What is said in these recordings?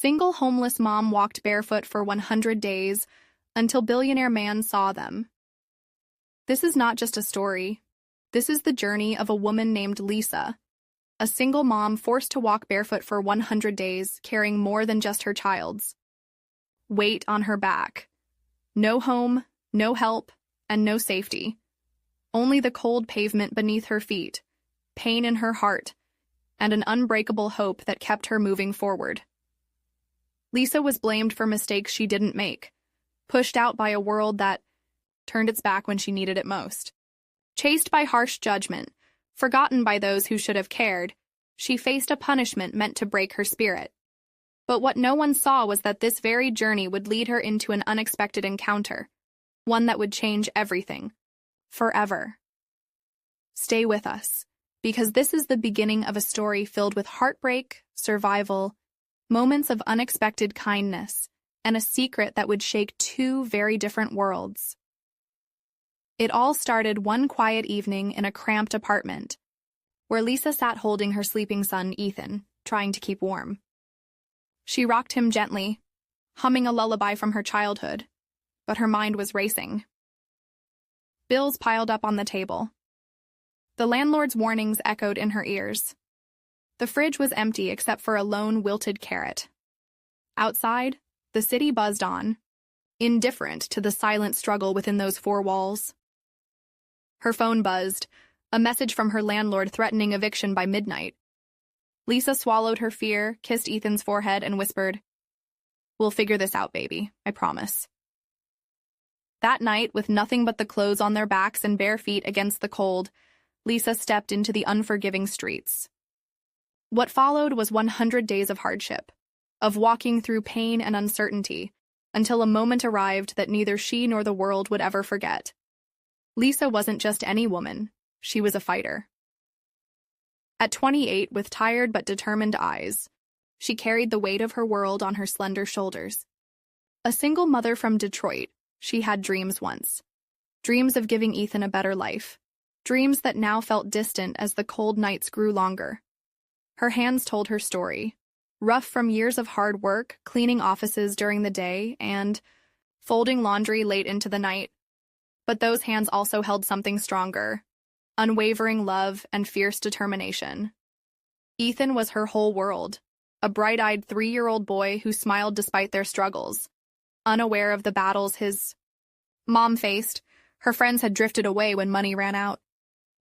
single homeless mom walked barefoot for 100 days until billionaire man saw them. This is not just a story. This is the journey of a woman named Lisa, a single mom forced to walk barefoot for 100 days, carrying more than just her child's weight on her back. No home, no help, and no safety. Only the cold pavement beneath her feet, pain in her heart, and an unbreakable hope that kept her moving forward. Lisa was blamed for mistakes she didn't make, pushed out by a world that turned its back when she needed it most. Chased by harsh judgment, forgotten by those who should have cared, she faced a punishment meant to break her spirit. But what no one saw was that this very journey would lead her into an unexpected encounter, one that would change everything, forever. Stay with us, because this is the beginning of a story filled with heartbreak, survival, moments of unexpected kindness, and a secret that would shake two very different worlds. It all started one quiet evening in a cramped apartment, where Lisa sat holding her sleeping son, Ethan, trying to keep warm. She rocked him gently, humming a lullaby from her childhood, but her mind was racing. Bills piled up on the table. The landlord's warnings echoed in her ears. The fridge was empty except for a lone wilted carrot. Outside, the city buzzed on, indifferent to the silent struggle within those four walls. Her phone buzzed, a message from her landlord threatening eviction by midnight. Lisa swallowed her fear, kissed Ethan's forehead, and whispered, "We'll figure this out, baby, I promise." That night, with nothing but the clothes on their backs and bare feet against the cold, Lisa stepped into the unforgiving streets. What followed was 100 days of hardship, of walking through pain and uncertainty, until a moment arrived that neither she nor the world would ever forget. Lisa wasn't just any woman, she was a fighter. At 28, with tired but determined eyes, she carried the weight of her world on her slender shoulders. A single mother from Detroit, she had dreams once. Dreams of giving Ethan a better life. Dreams that now felt distant as the cold nights grew longer. Her hands told her story, rough from years of hard work, cleaning offices during the day, and folding laundry late into the night. But those hands also held something stronger, unwavering love and fierce determination. Ethan was her whole world, a bright-eyed 3-year-old boy who smiled despite their struggles, unaware of the battles his mom faced. Her friends had drifted away when money ran out.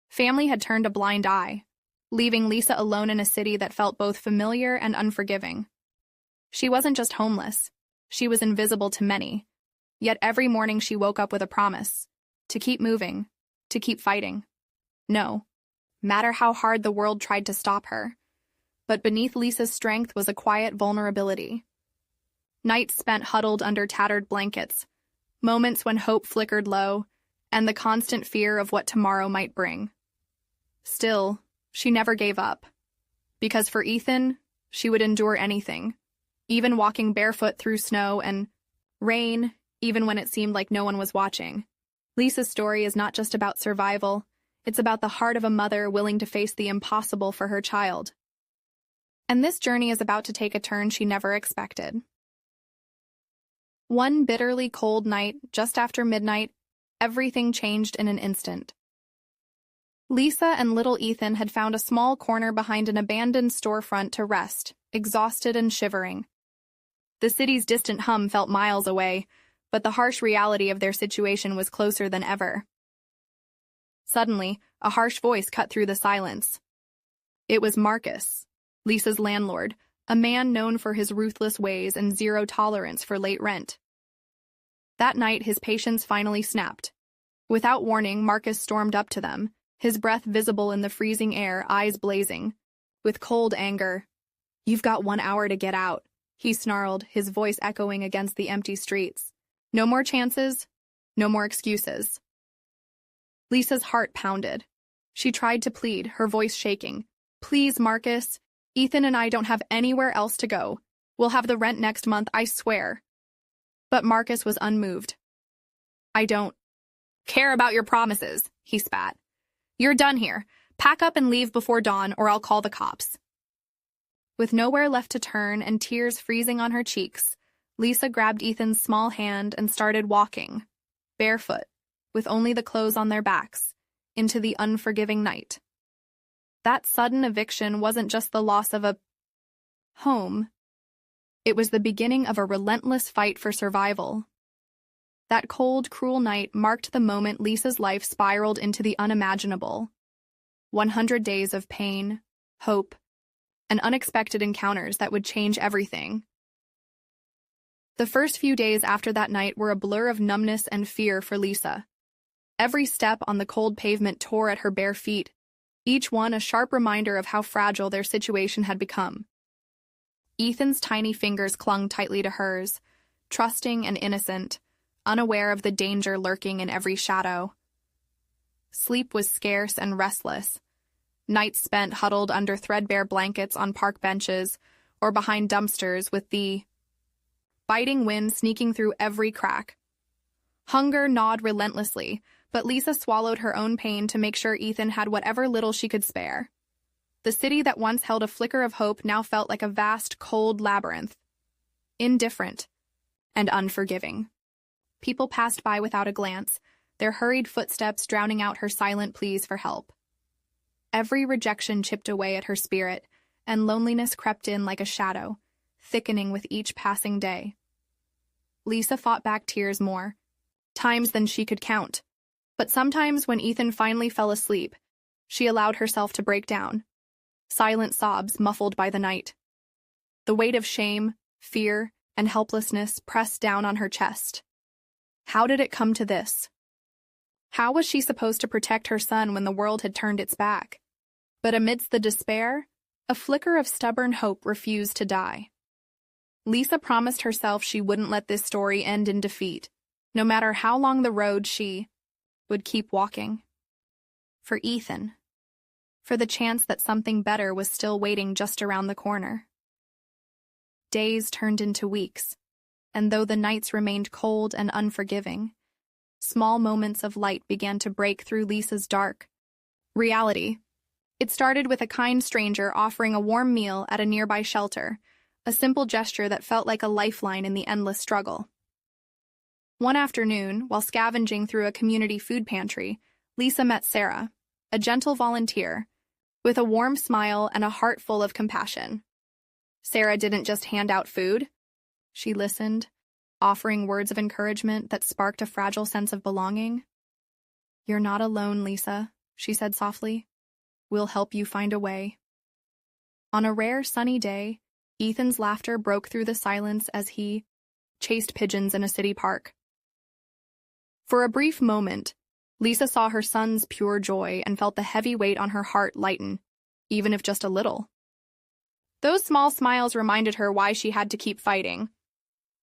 Family had turned a blind eye, leaving Lisa alone in a city that felt both familiar and unforgiving. She wasn't just homeless, she was invisible to many. Yet every morning she woke up with a promise, to keep moving, to keep fighting. No matter how hard the world tried to stop her. But beneath Lisa's strength was a quiet vulnerability. Nights spent huddled under tattered blankets, moments when hope flickered low, and the constant fear of what tomorrow might bring. Still, she never gave up. Because for Ethan, she would endure anything, even walking barefoot through snow and rain, even when it seemed like no one was watching. Lisa's story is not just about survival, it's about the heart of a mother willing to face the impossible for her child. And this journey is about to take a turn she never expected. One bitterly cold night, just after midnight, everything changed in an instant. Lisa and little Ethan had found a small corner behind an abandoned storefront to rest, exhausted and shivering. The city's distant hum felt miles away, but the harsh reality of their situation was closer than ever. Suddenly, a harsh voice cut through the silence. It was Marcus, Lisa's landlord, a man known for his ruthless ways and zero tolerance for late rent. That night, his patience finally snapped. Without warning, Marcus stormed up to them, his breath visible in the freezing air, eyes blazing. With cold anger, "You've got 1 hour to get out," he snarled, his voice echoing against the empty streets. No more chances, no more excuses. Lisa's heart pounded. She tried to plead, her voice shaking. "Please, Marcus, Ethan and I don't have anywhere else to go. We'll have the rent next month, I swear." But Marcus was unmoved. "I don't care about your promises," he spat. "You're done here. Pack up and leave before dawn, or I'll call the cops." With nowhere left to turn and tears freezing on her cheeks, Lisa grabbed Ethan's small hand and started walking, barefoot, with only the clothes on their backs, into the unforgiving night. That sudden eviction wasn't just the loss of a home. It was the beginning of a relentless fight for survival. That cold, cruel night marked the moment Lisa's life spiraled into the unimaginable. 100 days of pain, hope, and unexpected encounters that would change everything. The first few days after that night were a blur of numbness and fear for Lisa. Every step on the cold pavement tore at her bare feet, each one a sharp reminder of how fragile their situation had become. Ethan's tiny fingers clung tightly to hers, trusting and innocent, unaware of the danger lurking in every shadow. Sleep was scarce and restless, nights spent huddled under threadbare blankets on park benches or behind dumpsters with the biting wind sneaking through every crack. Hunger gnawed relentlessly, but Lisa swallowed her own pain to make sure Ethan had whatever little she could spare. The city that once held a flicker of hope now felt like a vast, cold labyrinth, indifferent and unforgiving. People passed by without a glance, their hurried footsteps drowning out her silent pleas for help. Every rejection chipped away at her spirit, and loneliness crept in like a shadow, thickening with each passing day. Lisa fought back tears more times than she could count. But sometimes when Ethan finally fell asleep, she allowed herself to break down. Silent sobs muffled by the night. The weight of shame, fear, and helplessness pressed down on her chest. How did it come to this? How was she supposed to protect her son when the world had turned its back? But amidst the despair, a flicker of stubborn hope refused to die. Lisa promised herself she wouldn't let this story end in defeat, no matter how long the road she would keep walking. For Ethan. For the chance that something better was still waiting just around the corner. Days turned into weeks, and though the nights remained cold and unforgiving, small moments of light began to break through Lisa's dark reality. It started with a kind stranger offering a warm meal at a nearby shelter, a simple gesture that felt like a lifeline in the endless struggle. One afternoon, while scavenging through a community food pantry, Lisa met Sarah, a gentle volunteer, with a warm smile and a heart full of compassion. Sarah didn't just hand out food. She listened, offering words of encouragement that sparked a fragile sense of belonging. "You're not alone, Lisa," she said softly. "We'll help you find a way." On a rare sunny day, Ethan's laughter broke through the silence as he chased pigeons in a city park. For a brief moment, Lisa saw her son's pure joy and felt the heavy weight on her heart lighten, even if just a little. Those small smiles reminded her why she had to keep fighting.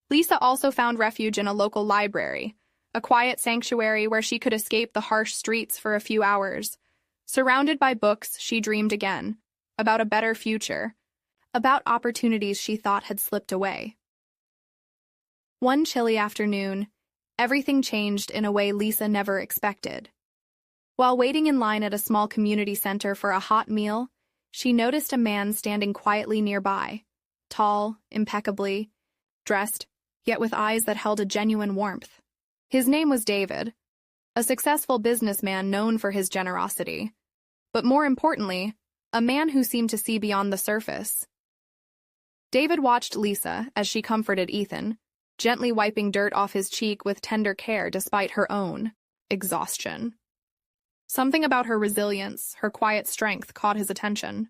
Lisa also found refuge in a local library, a quiet sanctuary where she could escape the harsh streets for a few hours. Surrounded by books, she dreamed again, about a better future, about opportunities she thought had slipped away. One chilly afternoon, everything changed in a way Lisa never expected. While waiting in line at a small community center for a hot meal, she noticed a man standing quietly nearby, tall, impeccably dressed, yet with eyes that held a genuine warmth. His name was David, a successful businessman known for his generosity, but more importantly, a man who seemed to see beyond the surface. David watched Lisa as she comforted Ethan, gently wiping dirt off his cheek with tender care despite her own exhaustion. Something about her resilience, her quiet strength, caught his attention.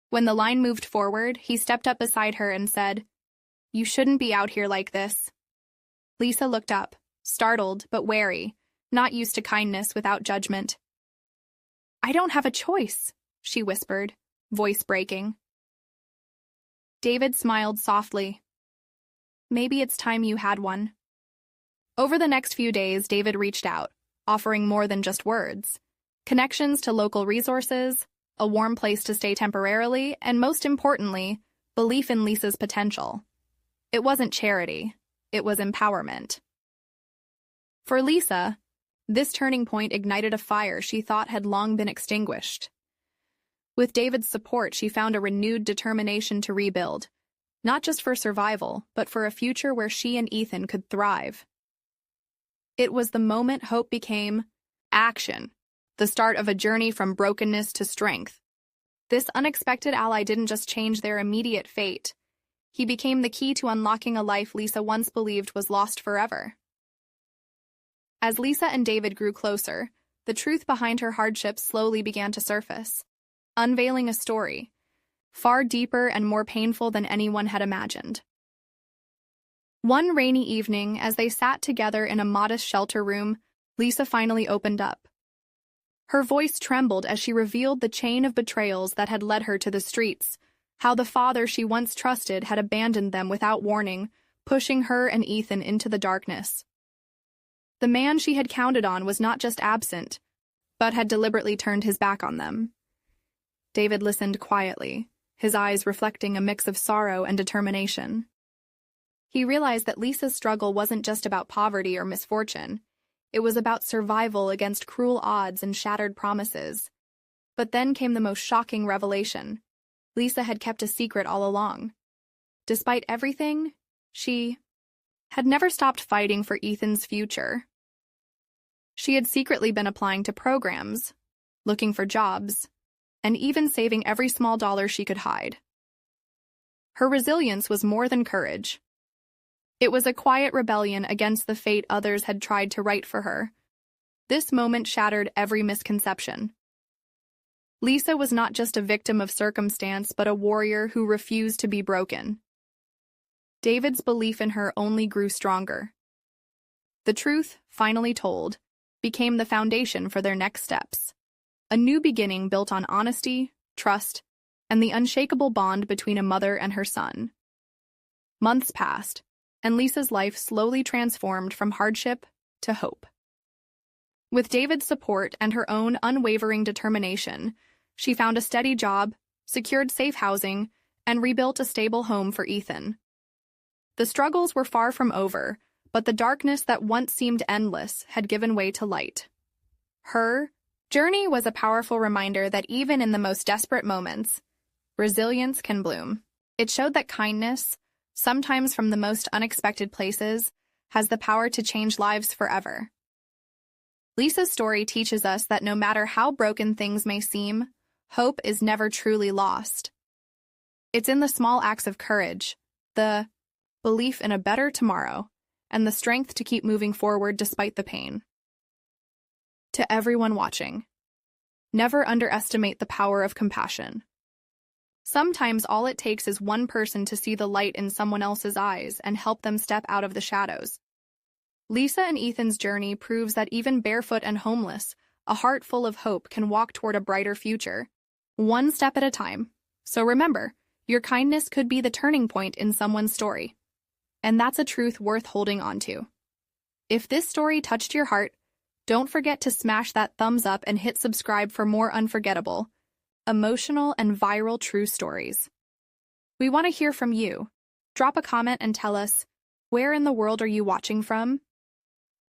When the line moved forward, he stepped up beside her and said, "You shouldn't be out here like this." Lisa looked up, startled but wary, not used to kindness without judgment. "I don't have a choice," she whispered, voice breaking. David smiled softly. "Maybe it's time you had one." Over the next few days, David reached out, offering more than just words. Connections to local resources, a warm place to stay temporarily, and most importantly, belief in Lisa's potential. It wasn't charity, it was empowerment. For Lisa, this turning point ignited a fire she thought had long been extinguished. With David's support, she found a renewed determination to rebuild, not just for survival, but for a future where she and Ethan could thrive. It was the moment hope became action, the start of a journey from brokenness to strength. This unexpected ally didn't just change their immediate fate. He became the key to unlocking a life Lisa once believed was lost forever. As Lisa and David grew closer, the truth behind her hardships slowly began to surface, unveiling a story far deeper and more painful than anyone had imagined. One rainy evening, as they sat together in a modest shelter room, Lisa finally opened up. Her voice trembled as she revealed the chain of betrayals that had led her to the streets, how the father she once trusted had abandoned them without warning, pushing her and Ethan into the darkness. The man she had counted on was not just absent, but had deliberately turned his back on them. David listened quietly, his eyes reflecting a mix of sorrow and determination. He realized that Lisa's struggle wasn't just about poverty or misfortune. It was about survival against cruel odds and shattered promises. But then came the most shocking revelation. Lisa had kept a secret all along. Despite everything, she had never stopped fighting for Ethan's future. She had secretly been applying to programs, looking for jobs, and even saving every small dollar she could hide. Her resilience was more than courage. It was a quiet rebellion against the fate others had tried to write for her. This moment shattered every misconception. Lisa was not just a victim of circumstance, but a warrior who refused to be broken. David's belief in her only grew stronger. The truth, finally told, became the foundation for their next steps. A new beginning built on honesty, trust, and the unshakable bond between a mother and her son. Months passed, and Lisa's life slowly transformed from hardship to hope. With David's support and her own unwavering determination, she found a steady job, secured safe housing, and rebuilt a stable home for Ethan. The struggles were far from over, but the darkness that once seemed endless had given way to light. Her journey was a powerful reminder that even in the most desperate moments, resilience can bloom. It showed that kindness, sometimes from the most unexpected places, has the power to change lives forever. Lisa's story teaches us that no matter how broken things may seem, hope is never truly lost. It's in the small acts of courage, the belief in a better tomorrow, and the strength to keep moving forward despite the pain. To everyone watching, never underestimate the power of compassion. Sometimes all it takes is one person to see the light in someone else's eyes and help them step out of the shadows. Lisa and Ethan's journey proves that even barefoot and homeless, a heart full of hope can walk toward a brighter future, one step at a time. So remember, your kindness could be the turning point in someone's story. And that's a truth worth holding on to. If this story touched your heart, don't forget to smash that thumbs up and hit subscribe for more unforgettable, emotional, and viral true stories. We want to hear from you. Drop a comment and tell us, where in the world are you watching from?